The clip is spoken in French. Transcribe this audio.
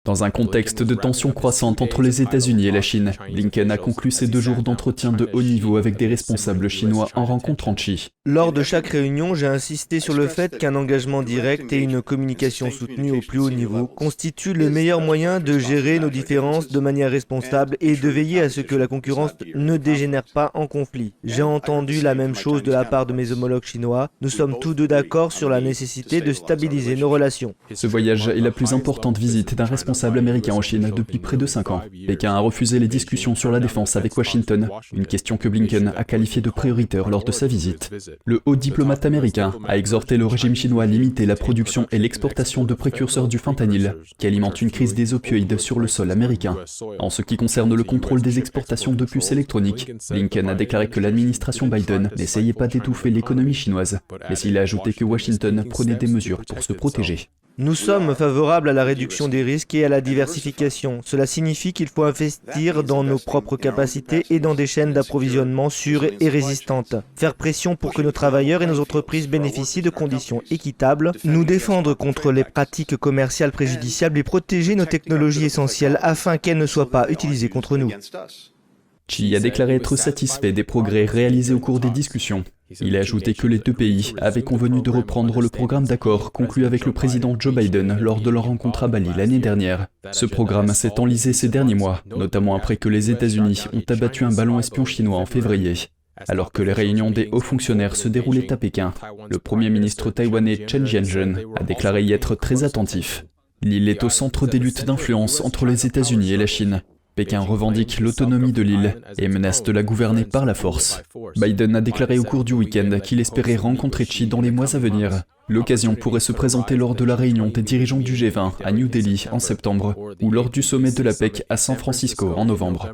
Dans un contexte de tensions croissantes entre les États-Unis et la Chine, Blinken a conclu ces 2 jours d'entretien de haut niveau avec des responsables chinois en rencontre en Xi. Lors de chaque réunion, j'ai insisté sur le fait qu'un engagement direct et une communication soutenue au plus haut niveau constituent le meilleur moyen de gérer nos différences de manière responsable et de veiller à ce que la concurrence ne dégénère pas en conflit. J'ai entendu la même chose de la part de mes homologues chinois. Nous sommes tous deux d'accord sur la nécessité de stabiliser nos relations. Ce voyage est la plus importante visite d'un responsable américain en Chine depuis près de 5 ans. Pékin a refusé les discussions sur la défense avec Washington, une question que Blinken a qualifiée de prioritaire lors de sa visite. Le haut diplomate américain a exhorté le régime chinois à limiter la production et l'exportation de précurseurs du fentanyl, qui alimente une crise des opioïdes sur le sol américain. En ce qui concerne le contrôle des exportations de puces électroniques, Blinken a déclaré que l'administration Biden n'essayait pas d'étouffer l'économie chinoise, mais il a ajouté que Washington prenait des mesures pour se protéger. Nous sommes favorables à la réduction des risques et à la diversification. Cela signifie qu'il faut investir dans nos propres capacités et dans des chaînes d'approvisionnement sûres et résistantes. Faire pression pour que nos travailleurs et nos entreprises bénéficient de conditions équitables, nous défendre contre les pratiques commerciales préjudiciables et protéger nos technologies essentielles afin qu'elles ne soient pas utilisées contre nous. Xi a déclaré être satisfait des progrès réalisés au cours des discussions. Il a ajouté que les 2 pays avaient convenu de reprendre le programme d'accord conclu avec le président Joe Biden lors de leur rencontre à Bali l'année dernière. Ce programme s'est enlisé ces derniers mois, notamment après que les États-Unis ont abattu un ballon espion chinois en février. Alors que les réunions des hauts fonctionnaires se déroulaient à Pékin, le premier ministre taïwanais Chen Jianzhen a déclaré y être très attentif. L'île est au centre des luttes d'influence entre les États-Unis et la Chine. Pékin revendique l'autonomie de l'île et menace de la gouverner par la force. Biden a déclaré au cours du week-end qu'il espérait rencontrer Xi dans les mois à venir. L'occasion pourrait se présenter lors de la réunion des dirigeants du G20 à New Delhi en septembre ou lors du sommet de l'APEC à San Francisco en novembre.